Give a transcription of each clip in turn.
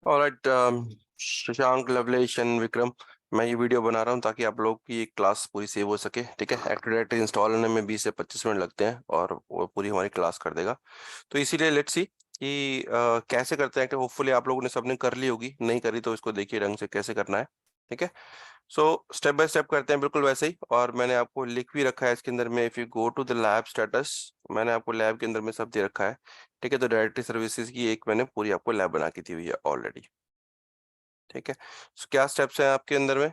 Alright, Shashank, Lavlesh and Vikram, मैं ये video बना रहा हूँ ताकि आप लोग की एक क्लास पूरी सेव हो सके। ठीक है, एक्टिव डायरेक्टरी इंस्टॉल होने में 20 से 25 मिनट लगते हैं और वो पूरी हमारी क्लास कर देगा। तो इसीलिए लेट्स सी कि कैसे करते हैं। होपफुली आप लोगों ने सबने कर ली होगी, नहीं करी तो इसको देखिए ढंग से कैसे करना है। ठीक है, सो स्टेप बाय स्टेप करते हैं बिल्कुल वैसे ही। और मैंने आपको लिख भी रखा है इसके अंदर में, if you go to the lab status, मैंने आपको लैब के अंदर में सब दे रखा है। ठीक है, तो डायरेक्टरी सर्विसेज की एक मैंने पूरी आपको लैब बना के दी हुई है ऑलरेडी। ठीक है, so, क्या स्टेप्स हैं आपके अंदर में।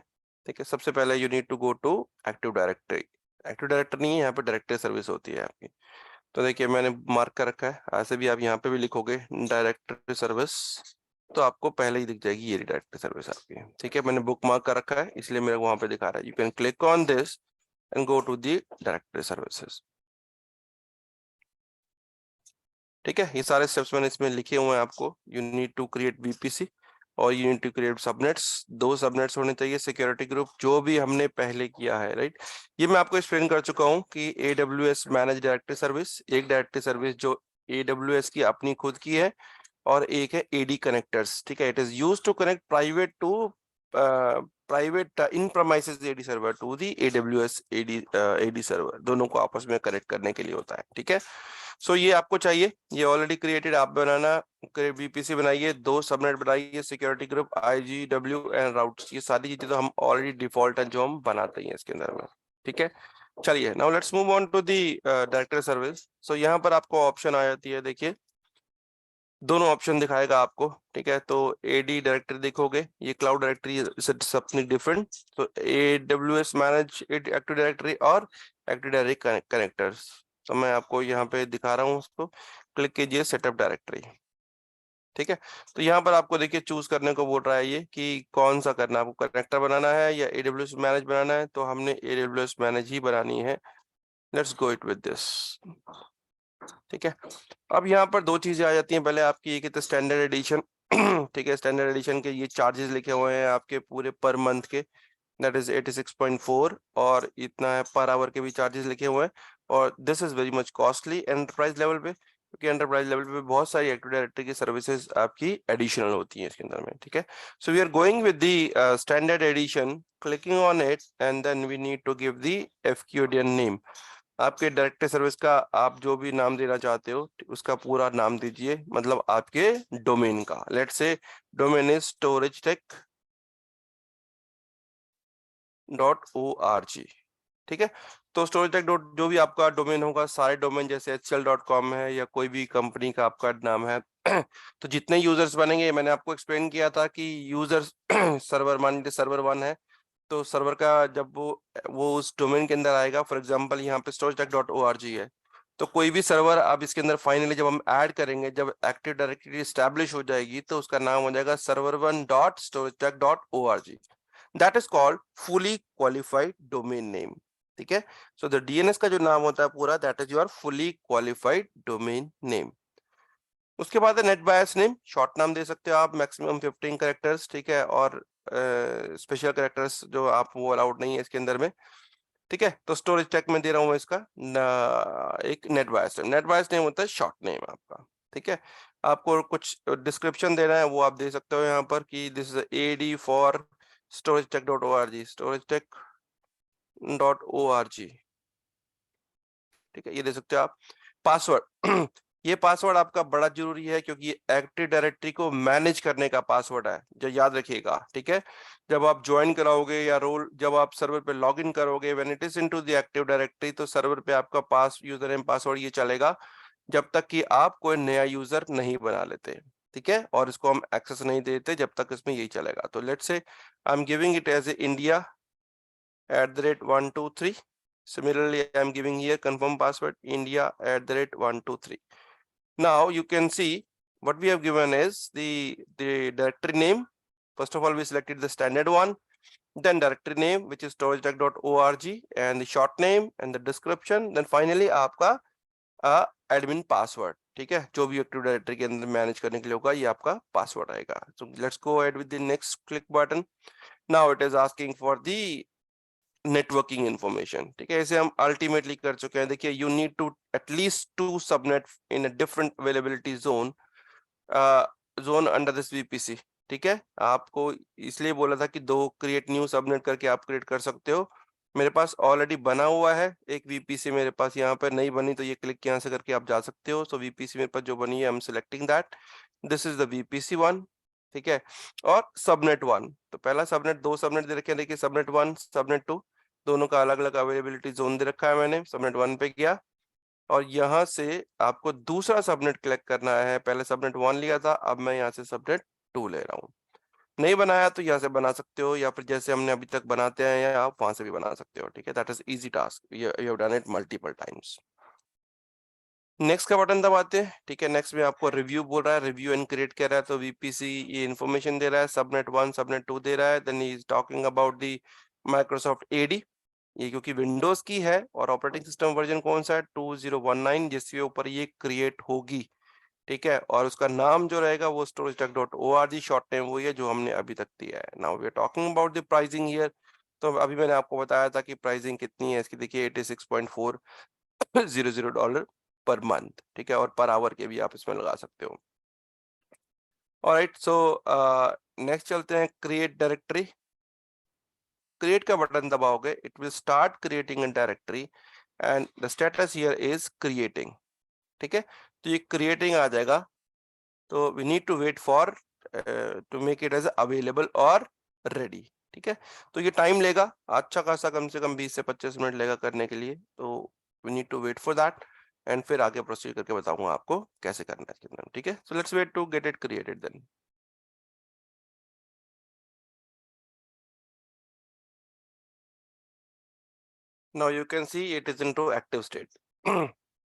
ठीक है, सबसे पहले you need to go to active directory. Active directory नहीं है, यहाँ पे डायरेक्टरी सर्विस होती है आपकी। तो देखिए मैंने मार्क कर रखा है, ऐसे भी आप यहाँ पे भी लिखोगे डायरेक्टरी सर्विस तो आपको पहले ही दिख जाएगी ये डायरेक्टरी सर्विस आपकी। ठीक है, मैंने बुक मार्क कर रखा है इसलिए मेरे को वहां पे दिखा रहा है। You can click on this and go to the directory services. ठीक है, ये सारे स्टेप्स मैंने इसमें लिखे हुए हैं आपको। You need to create VPC और you need to create subnets. 2 subnets होने चाहिए, सिक्योरिटी ग्रुप जो भी हमने पहले किया है। राइट, ये मैं आपको एक्सप्लेन कर चुका हूँ कि AWS मैनेज डायरेक्टरी सर्विस, एक डायरेक्टरी सर्विस जो AWS की अपनी खुद की है और एक है AD कनेक्टर्स। ठीक है, it is used to connect private to private in premises AD server to the AWS AD server, दोनों को आपस में कनेक्ट करने के लिए होता है। ठीक है, सो ये आपको चाहिए, ये ऑलरेडी क्रिएटेड आप बनाना। बीपीसी बनाइए, 2 सबनेट बनाइए, security group, IGW and routes, ये सारी चीजें तो हम ऑलरेडी डिफॉल्ट है जो हम बनाते हैं इसके अंदर में। ठीक है, चलिए now let's move on to the directory service. So यहाँ पर आपको ऑप्शन आ जाती है, देखिए दोनों ऑप्शन दिखाएगा आपको। ठीक है, तो AD डायरेक्टरी देखोगे, ये क्लाउड डायरेक्टरी समथिंग डिफरेंट। तो AWS मैनेज एक्टिव डायरेक्टरी और एक्टिव डायरेक्टरी कनेक्टर्स, तो मैं आपको यहाँ पे दिखा रहा हूँ उसको। क्लिक कीजिए सेटअप डायरेक्टरी। ठीक है, तो यहाँ पर आपको देखिए चूज करने को बोल रहा है ये कि कौन सा करना है, आपको कनेक्टर बनाना है या AWS मैनेज बनाना है। तो हमने AWS मैनेज ही बनानी है, let's go it with this. ठीक है, अब यहाँ पर 2 चीजें आ जाती हैं। पहले आपकी एक तो स्टैंडर्ड एडिशन। ठीक है, स्टैंडर्ड एडिशन के ये चार्जेस लिखे हुए हैं आपके पूरे पर मंथ के, दैट इज 86.4, और इतना है पर आवर के भी चार्जेस लिखे हुए हैं। और this is very much costly enterprise level पे, क्योंकि एंटरप्राइज लेवल पे बहुत सारी एक्टिव डायरेक्टरी की सर्विसेज आपकी एडिशनल होती हैं इसके अंदर में। ठीक है, so we are going with the standard edition, clicking on it and then we need to give the FQDN name. आपके डायरेक्टरी सर्विस का आप जो भी नाम देना चाहते हो उसका पूरा नाम दीजिए, मतलब आपके डोमेन का। Let's say domain is storagetech.org। ठीक है, तो storagetech डॉट जो भी आपका डोमेन होगा, सारे डोमेन जैसे HCL.com है या कोई भी कंपनी का आपका नाम है तो जितने यूजर्स बनेंगे, मैंने आपको एक्सप्लेन किया था कि यूजर्स सर्वर मान लीजिए सर्वर 1 है, तो सर्वर का जब वो उस डोमेन के अंदर आएगा, फॉर एग्जांपल यहाँ पे storagetech.org है, तो कोई भी सर्वर आप इसके अंदर फाइनली जब हम ऐड करेंगे, जब एक्टिव डायरेक्टरी एस्टैब्लिश हो जाएगी, तो उसका नाम हो जाएगा server1.storagetech.org। That is called fully qualified domain name. ठीक है, सो द DNS का जो नाम होता है पूरा, that is your fully qualified domain name. उसके बाद है नेट बायस नेम, शॉर्ट नाम दे सकते हो आप, मैक्सिमम 15 कैरेक्टर्स। ठीक है, और स्पेशल कैरेक्टर्स जो आप वो अलाउड नहीं है इसके अंदर में। ठीक है, तो स्टोरेज टेक में दे रहा हूँ इसका एक नेट बायस नेम। नेट बायस नेम होता है शॉर्ट नेम आपका। ठीक है, आपको कुछ डिस्क्रिप्शन देना है वो आप दे सकते हो यहाँ पर कि this is AD for storagetech.org, storagetech.org। ठीक है, ये दे सकते हो आप। पासवर्ड ये पासवर्ड आपका बड़ा जरूरी है, क्योंकि ये एक्टिव डायरेक्टरी को मैनेज करने का पासवर्ड है, जो याद रखिएगा। ठीक है, जब आप ज्वाइन कराओगे या रोल जब आप सर्वर पे लॉग इन करोगे, when it is into the active directory, तो सर्वर पे आपका यूजर नेम पासवर्ड ये चलेगा जब तक कि आप कोई नया यूजर नहीं बना लेते। ठीक है, और इसको हम एक्सेस नहीं देते जब तक इसमें यही चलेगा। तो let's say I am giving it as India@123. Similarly, I am giving here confirm password India@123. Now you can see what we have given is the directory name. First of all, we selected the standard one, then directory name, which is storagetech.org, and the short name and the description. Then finally आपका admin password। ठीक है, जो भी active directory के अंदर manage करने के लिए होगा, ये आपका पासवर्ड आएगा। So let's go ahead with the next click button. Now it is asking for the networking information. ठीक है, इसे हम अल्टीमेटली कर चुके हैं। देखिए, you need to at least 2 subnet in a different availability zone under this VPC। ठीक है, आपको इसलिए बोला था कि 2 क्रिएट न्यू सबनेट करके आप क्रिएट कर सकते हो। मेरे पास ऑलरेडी बना हुआ है एक वीपीसी, मेरे पास यहाँ पर नहीं बनी तो ये क्लिक यहाँ से करके आप जा सकते हो। सो वीपीसी मेरे पास जो बनी है, I am selecting that, this is the VPC one. ठीक है, और सबनेट वन, तो पहला सबनेट, 2 सबनेट दे रखे हैं, देखिए सबनेट वन, सबनेट टू, दोनों का अलग अलग अवेलेबिलिटी जोन दे रखा है मैंने। सबनेट वन पे किया और यहाँ से आपको दूसरा सबनेट कलेक्ट करना है। पहले सबनेट वन लिया था, अब मैं यहाँ से सबनेट टू ले रहा हूँ। नहीं बनाया तो यहाँ से बना सकते हो, या फिर जैसे हमने अभी तक बनाते हैं, या आप वहां से भी बना सकते हो। ठीक है, that is easy task, you have done it multiple times. Next का बटन दबाते हैं। ठीक है, नेक्स्ट में आपको रिव्यू बोल रहा है, रिव्यू एंड क्रिएट कर रहा है, तो वीपीसी ये इन्फॉर्मेशन दे रहा है, सबनेट वन सबनेट टू दे रहा है। Then he is talking about the Microsoft AD, ये क्योंकि विंडोज की है और ऑपरेटिंग सिस्टम वर्जन कौन सा है, 2019, जिसके ऊपर ये क्रिएट होगी। ठीक है, और उसका नाम जो रहेगा वो storage.org, शॉर्ट नेम वही है जो हमने अभी तक दिया है। Now we are talking about the pricing here. तो अभी मैंने आपको बताया था कि प्राइसिंग कितनी है इसकी, देखिए $86.400 पर मंथ। ठीक है, और पर आवर के भी आप इसमें लगा सकते हो। ऑलराइट, सो नेक्स्ट चलते हैं, क्रिएट डायरेक्टरी। क्रिएट का बटन दबाओगे, it will start creating a directory and the status here is creating. ठीक है, तो ये क्रिएटिंग आ जाएगा, तो we need to wait for to make it as available और रेडी। ठीक है, तो ये टाइम लेगा अच्छा खासा, कम से कम 20 से 25 मिनट लेगा करने के लिए, तो we need to wait for that and फिर आगे प्रोसीड करके बताऊंगा आपको कैसे करना है इसके अंदर। ठीक है, so let's wait to get it created then. Now you can see it is into active state.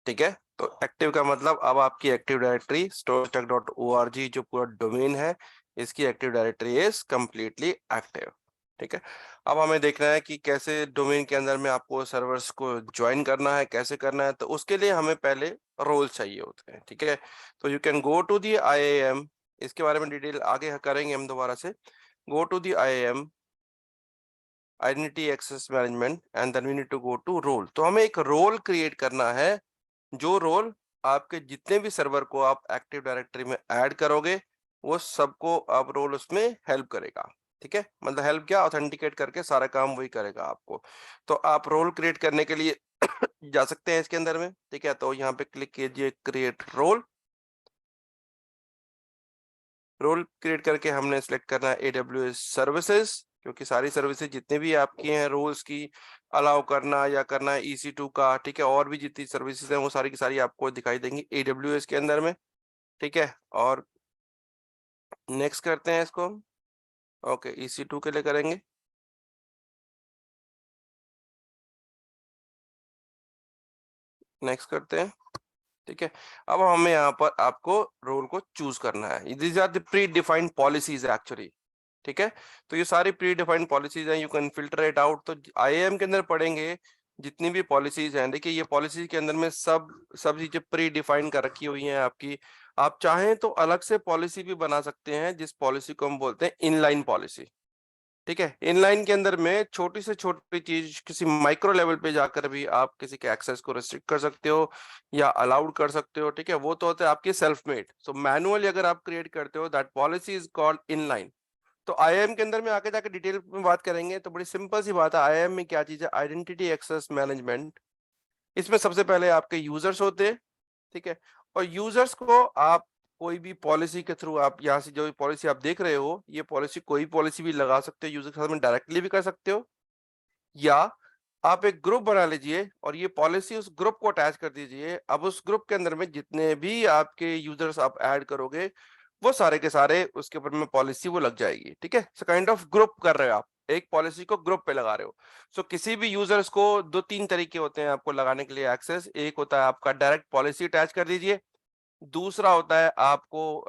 ठीक है, तो एक्टिव का मतलब अब आपकी एक्टिव डायरेक्टरी storage.org जो पूरा डोमेन है, इसकी active directory is completely active. ठीक है, अब हमें देखना है कि कैसे डोमेन के अंदर में आपको सर्वर्स को ज्वाइन करना है, कैसे करना है। तो उसके लिए हमें पहले रोल चाहिए होते हैं। ठीक है, तो you can go to the IAM, इसके बारे में डिटेल आगे करेंगे हम दोबारा से। Go to the IAM, identity access management, and then we need to go to role. तो हमें एक रोल क्रिएट करना है, जो रोल आपके जितने भी सर्वर को आप एक्टिव डायरेक्टरी में ऐड करोगे, वो सबको आप रोल उसमें हेल्प करेगा। ठीक है, मतलब हेल्प क्या, ऑथेंटिकेट करके सारा काम वही करेगा आपको। तो आप रोल क्रिएट करने के लिए जा सकते हैं इसके अंदर में। ठीक है, तो यहाँ पे क्लिक कीजिए क्रिएट रोल। रोल क्रिएट करके हमने सेलेक्ट करना है AWS सर्विसेज, क्योंकि सारी सर्विसेज जितने भी आपकी हैं रोल्स की अलाउ करना या करना है EC2 का। ठीक है, और भी जितनी सर्विसेज हैं वो सारी की सारी आपको दिखाई देंगी AWS के अंदर में। ठीक है, और नेक्स्ट करते हैं इसको। ओके, EC2 के लिए करेंगे, नेक्स्ट करते हैं। ठीक है, अब हमें यहाँ पर आपको रोल को चूज करना है। These are the pre defined policies actually. ठीक है, तो ये सारी प्री डिफाइंड पॉलिसीज हैं, you can filter it out. तो IAM के अंदर पढ़ेंगे जितनी भी पॉलिसीज हैं, देखिए ये पॉलिसीज के अंदर में सब सब चीजें प्री डिफाइंड कर रखी हुई हैं आपकी। आप चाहें तो अलग से पॉलिसी भी बना सकते हैं, जिस पॉलिसी को हम बोलते हैं इनलाइन पॉलिसी। ठीक है, इनलाइन के अंदर में छोटी से छोटी चीज किसी माइक्रो लेवल पे जाकर भी आप किसी के एक्सेस को रिस्ट्रिक्ट कर सकते हो या अलाउड कर सकते हो। ठीक है, वो तो होता है आपके सेल्फ मेड। सो मैनुअली अगर आप क्रिएट करते हो, that policy is called inline. तो IAM के अंदर में आगे जाकर डिटेल में बात करेंगे, तो बड़ी सिंपल सी बात है। IAM में क्या चीज है, आइडेंटिटी एक्सेस मैनेजमेंट। इसमें सबसे पहले आपके यूजर्स होते हैं। ठीक है, और यूजर्स को आप कोई भी पॉलिसी के थ्रू, आप यहाँ से जो पॉलिसी आप देख रहे हो, ये पॉलिसी कोई पॉलिसी भी लगा सकते हो, यूजर के साथ में डायरेक्टली भी कर सकते हो, या आप एक ग्रुप बना लीजिए और ये पॉलिसी उस ग्रुप को अटैच कर दीजिए। अब उस ग्रुप के अंदर में जितने भी आपके यूजर्स आप ऐड करोगे, वो सारे के सारे उसके ऊपर में पॉलिसी वो लग जाएगी। ठीक है, सो काइंड ऑफ ग्रुप कर रहे हो आप, एक पॉलिसी को ग्रुप पे लगा रहे हो। सो किसी भी यूजर्स को 2-3 तरीके होते हैं आपको लगाने के लिए एक्सेस। एक होता है आपका डायरेक्ट पॉलिसी अटैच कर दीजिए, दूसरा होता है आपको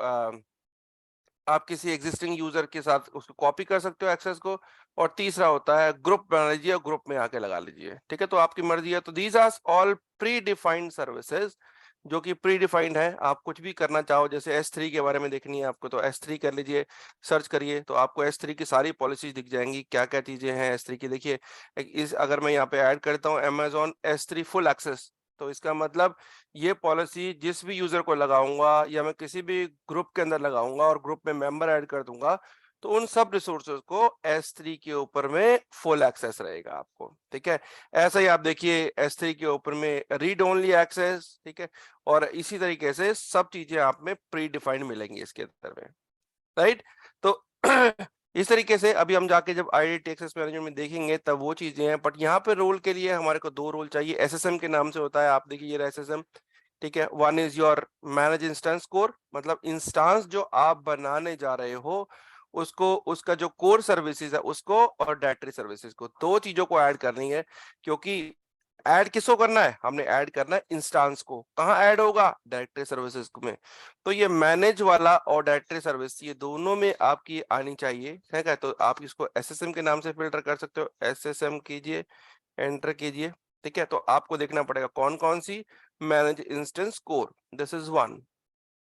आप किसी एग्जिस्टिंग यूजर के साथ उसको कॉपी कर सकते हो एक्सेस को, और तीसरा होता है ग्रुप बना लीजिए और ग्रुप में आके लगा लीजिए। ठीक है, तो आपकी मर्जी है। तो these are all pre defined services, जो कि प्री डिफाइंड है। आप कुछ भी करना चाहो, जैसे S3 के बारे में देखनी है आपको, तो S3 कर लीजिए, सर्च करिए, तो आपको S3 की सारी पॉलिसीज दिख जाएंगी, क्या क्या चीजें हैं S3 की। देखिए, इस अगर मैं यहाँ पे ऐड करता हूँ Amazon S3 फुल एक्सेस, तो इसका मतलब ये पॉलिसी जिस भी यूजर को लगाऊंगा या मैं किसी भी ग्रुप के अंदर लगाऊंगा और ग्रुप में मेंबर ऐड कर दूंगा, तो उन सब रिसोर्सेज को S3 के ऊपर में फुल एक्सेस रहेगा आपको। ठीक है, ऐसा ही आप देखिए S3 के ऊपर में रीड ओनली एक्सेस। ठीक है, और इसी तरीके से सब चीजें आप में प्री डिफाइंड मिलेंगी इसके अंदर में, राइट। तो इस तरीके से अभी हम जाके जब आइडेंटिटी एक्सेस मैनेजमेंट में देखेंगे तब वो चीजें हैं, बट यहाँ पे रोल के लिए हमारे को दो रोल चाहिए। एसएसएम के नाम से होता है, आप देखिए ये एसएसएम। ठीक है, one is your manage instance core, मतलब इंस्टांस जो आप बनाने जा रहे हो उसको, उसका जो कोर सर्विसेज है उसको, और डायरेक्टरी सर्विसेज को, दो चीजों को ऐड करनी है। क्योंकि ऐड किसको करना है, हमने ऐड करना है इंस्टांस को। कहाँ ऐड होगा, डायरेक्टरी सर्विसेज में। तो ये मैनेज वाला और डायरेक्टरी सर्विस, ये दोनों में आपकी आनी चाहिए। ठीक है, तो आप इसको एसएसएम के नाम से फिल्टर कर सकते हो। एसएसएम कीजिए, एंटर कीजिए। ठीक है, तो आपको देखना पड़ेगा कौन कौन सी, manage instance core, this is one,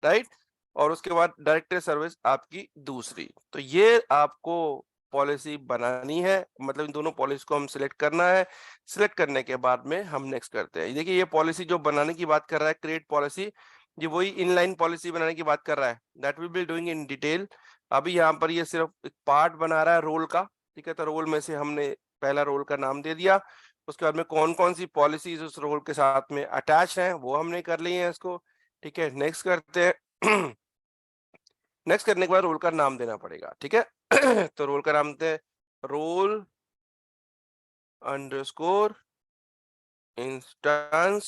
right. और उसके बाद डायरेक्टरी सर्विस आपकी दूसरी। तो ये आपको पॉलिसी बनानी है, मतलब इन दोनों पॉलिसी को हम सिलेक्ट करना है। सिलेक्ट करने के बाद में हम नेक्स्ट करते हैं। देखिए ये पॉलिसी जो बनाने की बात कर रहा है, क्रिएट पॉलिसी, ये वही इनलाइन पॉलिसी बनाने की बात कर रहा है, that will be doing in detail. अभी यहाँ पर ये सिर्फ एक पार्ट बना रहा है रोल का। ठीक है, तो रोल में से हमने पहला रोल का नाम दे दिया। उसके बाद में कौन कौन सी पॉलिसीज उस रोल के साथ में अटैच हैं वो हमने कर ली है इसको। ठीक है, नेक्स्ट करते हैं। नेक्स्ट करने के बाद रोल का नाम देना पड़ेगा। ठीक है, तो रोल का नाम देते हैं रोल अंडरस्कोर इंस्टेंस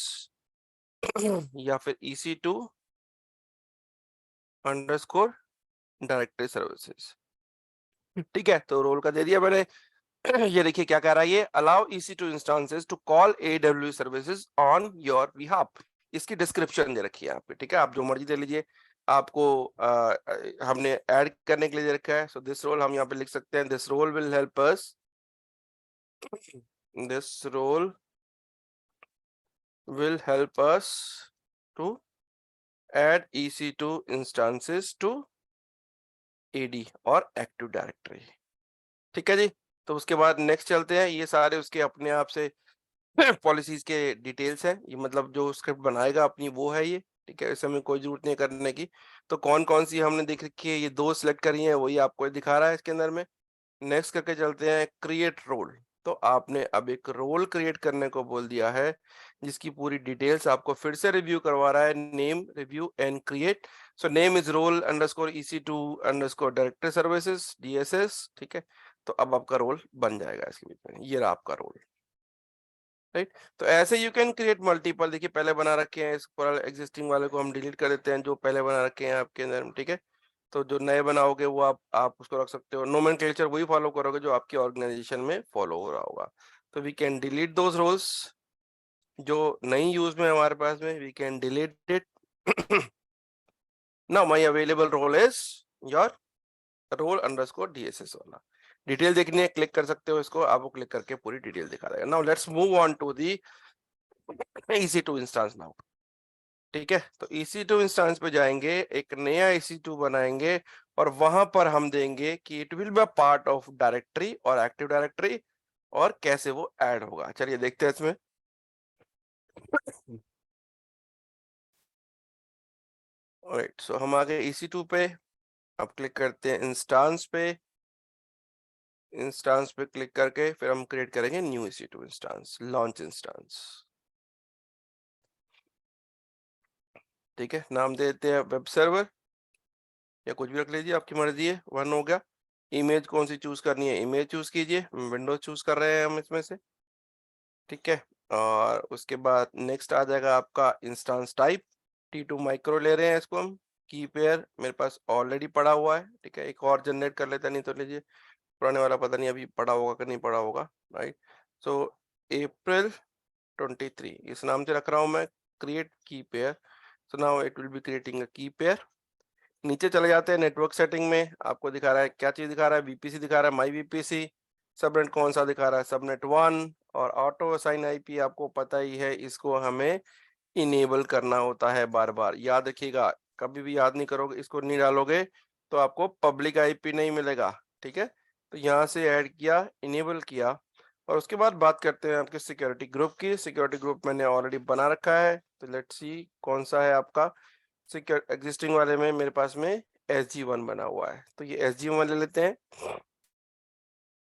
या फिर EC2 अंडरस्कोर डायरेक्टरी सर्विसेज। ठीक है, तो रोल का दे दिया मैंने। ये देखिए क्या कह रहा है, ये allow EC2 instances to call AWS services on your behalf. इसकी डिस्क्रिप्शन दे रखी है आपकी। ठीक है, आप जो मर्जी दे लीजिए। आपको हमने ऐड करने के लिए दे रखा है। सो दिस रोल हम यहाँ पे लिख सकते हैं, this role will help us, this role will help us to add EC2 instances to AD और Active Directory। ठीक है जी, तो उसके बाद नेक्स्ट चलते हैं। ये सारे उसके अपने आप से पॉलिसीज के डिटेल्स हैं, ये मतलब जो स्क्रिप्ट बनाएगा अपनी वो है ये। ठीक है, इसमें कोई जरूरत नहीं है करने की। तो कौन कौन सी हमने देख रखी है, ये दो सिलेक्ट करी है, वही आपको दिखा रहा है इसके अंदर में। नेक्स्ट करके चलते हैं क्रिएट रोल। तो आपने अब एक रोल क्रिएट करने को बोल दिया है, जिसकी पूरी डिटेल्स आपको फिर से रिव्यू करवा रहा है। Name, review and create. So name is role underscore EC2 underscore directory services DSS। ठीक है, तो अब आपका रोल बन जाएगा इसके बीच में, ये रहा आपका रोल, राइट। तो ऐसे यू कैन क्रिएट मल्टीपल। देखिए पहले बना रखे हैं, इस पूरा एग्जिस्टिंग वाले को हम डिलीट कर देते हैं जो पहले बना रखे हैं आपके अंदर। ठीक है, तो जो नए बनाओगे वो आप उसको रख सकते हो। नोमेनक्लेचर वही फॉलो करोगे जो आपकी ऑर्गेनाइजेशन में फॉलो हो रहा होगा। तो we can delete those roles जो नहीं यूज में हमारे पास में, we can delete it. Now my available role is your role underscore DSS वाला। डिटेल देखनी है, क्लिक कर सकते हो इसको, आपको क्लिक करके पूरी डिटेल दिखा देगा। Now let's move on to the EC2 instance now. ठीक है, तो EC2 इंस्टेंस पे जाएंगे, एक नया EC2 बनाएंगे और वहां पर हम देंगे कि it will B part of directory और एक्टिव डायरेक्टरी, और कैसे वो ऐड होगा चलिए देखते हैं इसमें। राइट, सो हम आ गए EC2 पे। अब क्लिक करते हैं इंस्टेंस पे। इंस्टेंस पे क्लिक करके फिर हम क्रिएट करेंगे new EC2 instance, launch instance. ठीक है, नाम दे देते हैं वेब सर्वर या कुछ भी रख लीजिए, आपकी मर्जी है। वन हो गया। इमेज कौन सी चूज करनी है, इमेज चूज कीजिए, विंडोज चूज कर रहे हैं हम इसमें से। ठीक है, और उसके बाद नेक्स्ट आ जाएगा आपका इंस्टेंस टाइप। T2 माइक्रो ले रहे हैं इसको हम। की पेयर मेरे पास ऑलरेडी पड़ा हुआ है। ठीक है, एक और जनरेट कर लेते हैं, नहीं तो लीजिए पुराने वाला पता नहीं अभी पड़ा होगा कि नहीं पड़ा होगा, राइट। सो April 23 इस नाम से रख रहा हूं मैं। क्रिएट की pair, so now it will be creating a की पेयर। नीचे चले जाते हैं नेटवर्क सेटिंग में, आपको दिखा रहा है क्या चीज दिखा रहा है, VPC दिखा रहा है, माई VPC। सबनेट कौन सा दिखा रहा है, सबनेट 1। और ऑटो असाइन IP आपको पता ही है, इसको हमें इनेबल करना होता है बार बार, याद रखिएगा। कभी भी याद नहीं करोगे, इसको नहीं डालोगे तो आपको पब्लिक IP नहीं मिलेगा। ठीक है, तो यहाँ से ऐड किया, इनेबल किया, और उसके बाद बात करते हैं आपके सिक्योरिटी ग्रुप की। सिक्योरिटी ग्रुप मैंने ऑलरेडी बना रखा है, तो लेट्स सी कौन सा है आपका। सिक्योर एग्जिस्टिंग वाले में मेरे पास में SG1 बना हुआ है, तो ये SG1 ले लेते हैं।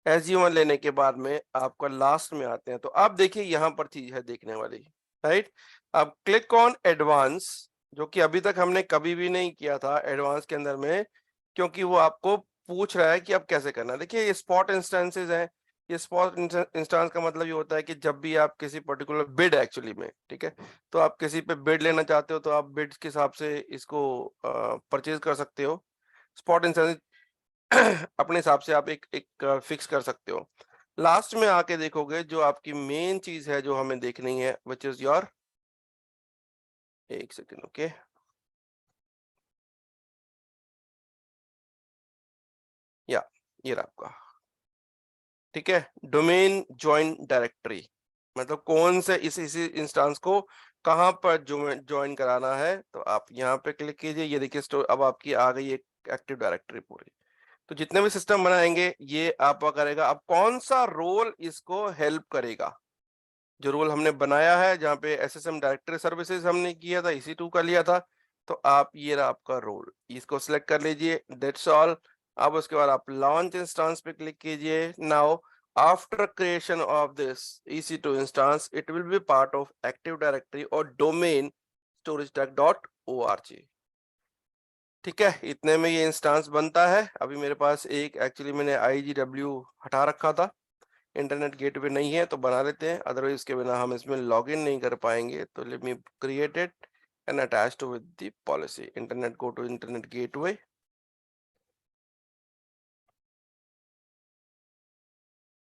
SG1 लेने के बाद में आपका लास्ट में आते हैं, तो आप देखिए यहाँ पर चीज है देखने वाली, राइट। अब क्लिक ऑन एडवांस, जो कि अभी तक हमने कभी भी नहीं किया था एडवांस के अंदर में, क्योंकि वो आपको पूछ रहा है कि अब कैसे करना है। देखिए ये स्पॉट इंस्टेंसेस है। ये स्पॉट इंस्टेंस का मतलब ये होता है कि जब भी आप किसी पर्टिकुलर बिड एक्चुअली में, ठीक है, तो आप किसी पे बिड लेना चाहते हो तो आप बिड के हिसाब से इसको परचेज कर सकते हो। स्पॉट इंस्टेंस अपने हिसाब से आप एक एक फिक्स कर सकते हो। लास्ट में आके देखोगे जो आपकी मेन चीज है जो हमें देखनी है, विच इज योर, एक सेकेंड, ओके, या ये रहा आपका, ठीक है, डोमेन ज्वाइन डायरेक्टरी, मतलब कौन से इसी इंस्टेंस को कहां पर ज्वाइन कराना है। तो आप यहाँ पे क्लिक कीजिए, ये देखिए स्टोर अब आपकी आ गई एक एक्टिव डायरेक्टरी पूरी। तो जितने भी सिस्टम बनाएंगे ये आपका करेगा। अब कौन सा रोल इसको हेल्प करेगा, जो रोल हमने बनाया है जहाँ पे SSM डायरेक्टरी सर्विसेज हमने किया था, EC2 का लिया था, तो आप ये रहा आपका रोल, इसको सिलेक्ट कर लीजिए, दैट्स ऑल। अब उसके बाद आप लॉन्च इंस्टेंस पे क्लिक कीजिए। Now after creation of this EC2 instance it will B part of active directory और डोमेन storage.org। ठीक है, इतने में ये इंस्टेंस बनता है। अभी मेरे पास एक एक्चुअली मैंने IGW हटा रखा था, इंटरनेट गेटवे नहीं है तो बना लेते हैं, अदरवाइज इसके बिना हम इसमें लॉगिन नहीं कर पाएंगे। तो let me create it and attach to with the policy internet, go to internet gateway,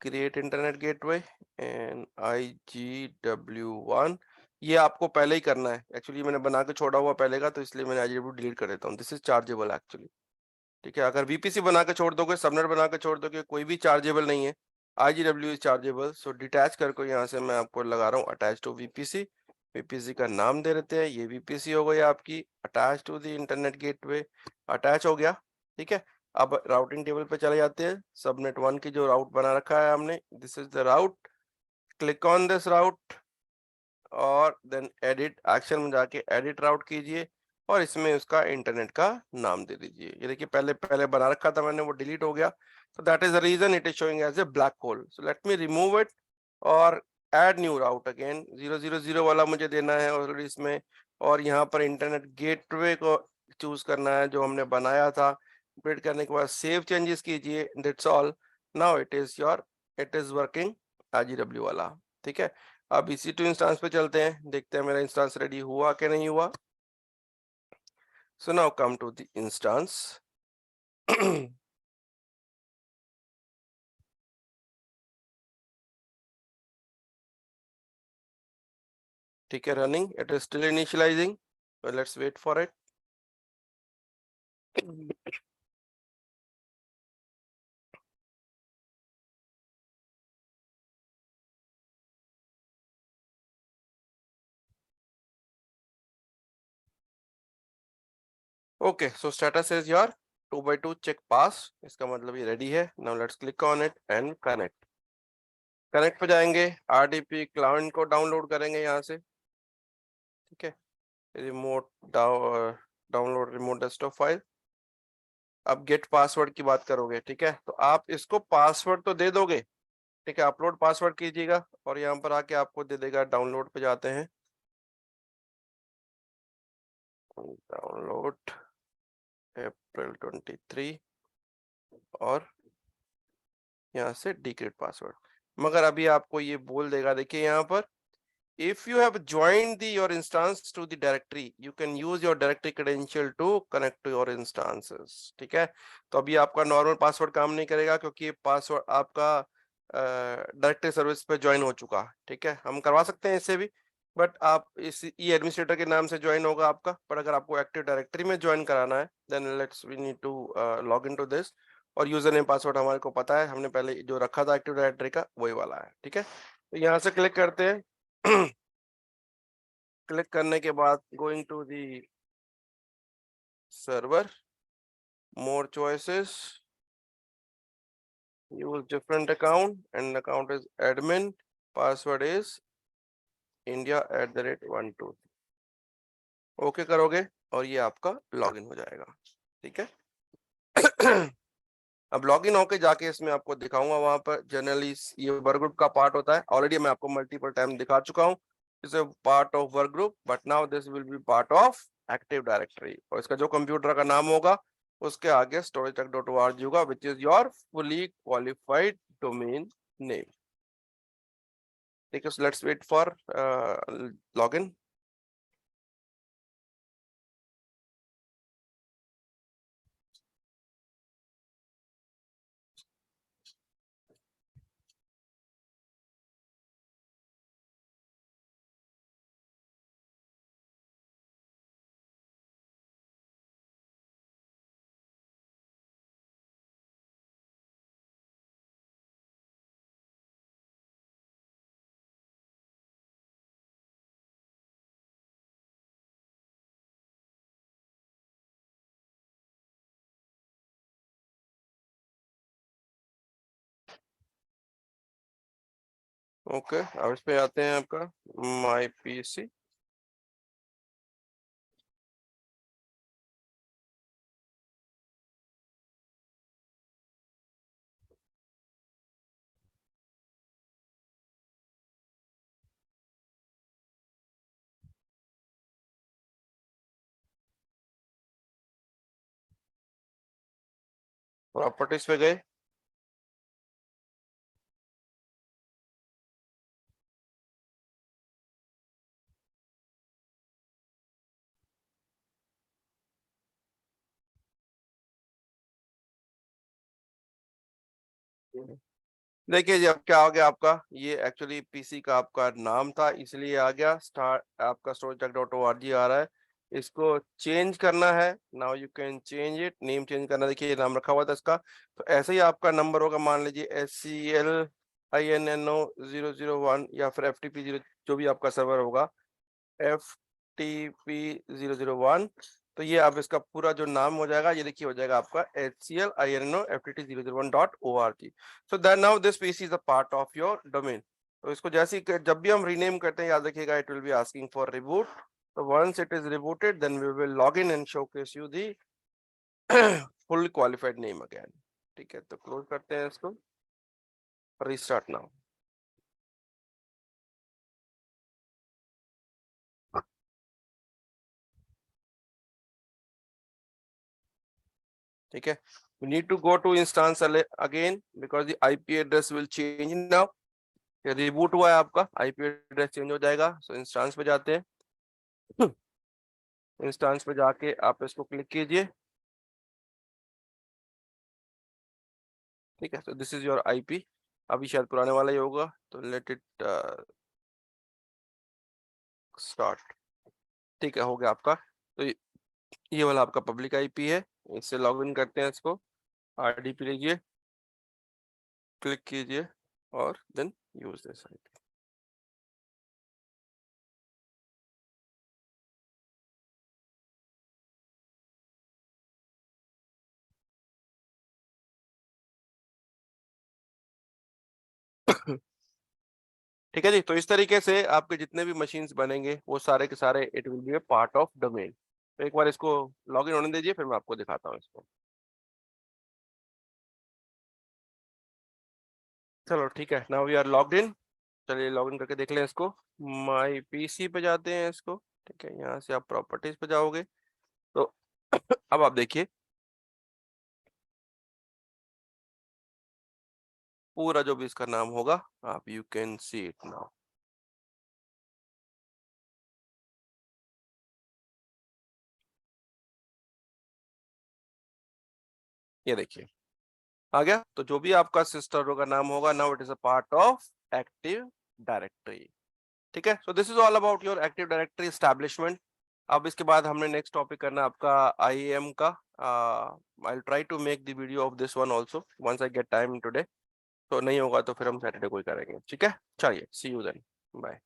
create internet gateway and IGW1। ये आपको पहले ही करना है, एक्चुअली मैंने बना के छोड़ा हुआ पहले का, तो इसलिए मैंने IGW डिलीट कर देता हूँ। दिस इज चार्जेबल एक्चुअली, ठीक है। अगर VPC बना के छोड़ दोगे, सबनेट बना के छोड़ दोगे, कोई भी चार्जेबल नहीं है। IGW is chargeable, so detach करके यहाँ से मैं आपको लगा रहा हूँ अटैच टू VPC। VPC का नाम दे देते हैं, ये VPC हो गई आपकी attach to the internet gateway, attach हो गया, ठीक है। अब राउटिंग टेबल पे चले जाते हैं। सबनेट 1 की जो राउट बना रखा है हमने, this is the route, click on this route और देन एडिट एक्शन में जाके एडिट राउट कीजिए और इसमें उसका इंटरनेट का नाम दे दीजिए। ये देखिए पहले पहले बना रखा था मैंने, वो डिलीट हो गया, तो that is the reason it is showing as a black hole. So let me remove it और ऐड न्यू राउट अगेन। 000 वाला मुझे देना है ऑलरेडी इसमें, और यहाँ पर इंटरनेट गेटवे को चूज करना है जो हमने बनाया था। बिल्ड करने के बाद सेव चेंजेस कीजिए, that's all. Now it is your, it is working IGW वाला, ठीक है। अब EC2 इंस्टेंस पे चलते हैं, देखते हैं मेरा इंस्टेंस रेडी हुआ कि नहीं हुआ। So now come to the instance. ठीक है, running, it is still initialising, let's wait for it. Okay, so status is your 2x2 check pass, इसका मतलब ये रेडी है। Now let's click on it and connect. Connect पे जाएंगे, RDP cloud को download करेंगे यहाँ से, ठीक है, remote download remote desktop file. अब गेट पासवर्ड की बात करोगे, ठीक है, तो आप इसको पासवर्ड तो दे दोगे, ठीक है, अपलोड पासवर्ड कीजिएगा और यहाँ पर आके आपको दे देगा। डाउनलोड पे जाते हैं, डाउनलोड April 23 और यहाँ से डिक्रिप्ट पासवर्ड। मगर अभी आपको ये बोल देगा, देखिए यहाँ पर, if you have joined your instance to the directory you can use your directory credential to connect to your instances, ठीक है। तो अभी आपका नॉर्मल पासवर्ड काम नहीं करेगा क्योंकि पासवर्ड आपका डायरेक्टरी सर्विस पे ज्वाइन हो चुका, ठीक है। हम करवा सकते हैं इससे भी, बट आप इस ई एडमिनिस्ट्रेटर के नाम से ज्वाइन होगा आपका। पर अगर आपको एक्टिव डायरेक्टरी में ज्वाइन कराना है then let's we need to log in to this, और यूजर नेम पासवर्ड हमारे को पता है, हमने पहले जो रखा था एक्टिव डायरेक्टरी का वही वाला है, ठीक है। तो यहाँ से क्लिक करते हैं। क्लिक करने के बाद going to the server, more choices, use different account and account is admin, password is India@123। Okay करोगे और ये आपका लॉगिन हो जाएगा। ठीक है। अब लॉगिन होके जाके इसमें आपको दिखाऊंगा, वहां पर जनरली ये वर्क ग्रुप का पार्ट होता है। ऑलरेडी मैं आपको मल्टीपल टाइम दिखा चुका हूँ, इस part of work group, but now this will be part of active directory. और इसका जो कंप्यूटर का नाम होगा उसके आगे storytech.org होगा, which is your fully qualified domain name. ठीक है, let's wait for login. Okay, अब इस पे आते हैं आपका माई पीसी। प्रॉपर्टीज पे गए, देखिए जी अब क्या हो गया आपका, ये एक्चुअली पीसी का आपका नाम था इसलिए आ गया, स्टार्ट आपका storytech.org आ रहा है। इसको चेंज करना है, now you can change it, name change करना, देखिए ये नाम रखा हुआ था इसका। तो ऐसे ही आपका नंबर होगा, मान लीजिए SCLINNO001 या फिर FTP0, जो भी आपका सर्वर होगा, FTP001। तो ये अब इसका पूरा जो नाम हो जाएगा, ये देखिए हो जाएगा आपका HCLINNOFTT001.org। So then now this PC is a part of your domain. तो इसको जैसे ही जब भी हम रीनेम करते हैं, याद रखिएगा it will be asking for reboot. तो once it is rebooted then we will log in and showcase you the full qualified name again. ठीक है, तो क्लोज करते हैं इसको, रीस्टार्ट नाउ। ठीक है, we need to go to instance again because the IP address will change now। ये reboot हुआ है आपका, IP एड्रेस चेंज हो जाएगा। सो इंस्टांस पे जाते हैं, इंस्टांस पे जाके आप इसको क्लिक कीजिए। ठीक है, तो दिस इज योर IP। अभी शायद पुराने वाला ही होगा, तो लेट इट स्टार्ट। ठीक है, हो गया आपका। तो ये वाला आपका पब्लिक IP है, इससे लॉग इन करते हैं इसको। RDP लीजिए, क्लिक कीजिए और देन यूज दिस IP। ठीक है जी, तो इस तरीके से आपके जितने भी मशीन्स बनेंगे वो सारे के सारे it will B A part of domain. तो एक बार इसको लॉगिन होने दीजिए, फिर मैं आपको दिखाता हूँ इसको। चलो ठीक है, now we are logged in. चलिए लॉगिन करके देख लें इसको। माई पीसी पे जाते हैं इसको। ठीक है, यहाँ से आप प्रॉपर्टीज पे जाओगे तो अब आप देखिए पूरा जो भी इसका नाम होगा, आप you can see it now. ये देखिए आ गया। तो जो भी आपका सिस्टर का नाम होगा, now it is a part of active directory. ठीक है, so this is all about your active directory establishment. अब इसके बाद हमने नेक्स्ट टॉपिक करना आपका IAM का। I will try to make the video of this one also once I get time today. तो नहीं होगा तो फिर हम सैटरडे को ही करेंगे। ठीक है, चलिए सी यू देन, बाय।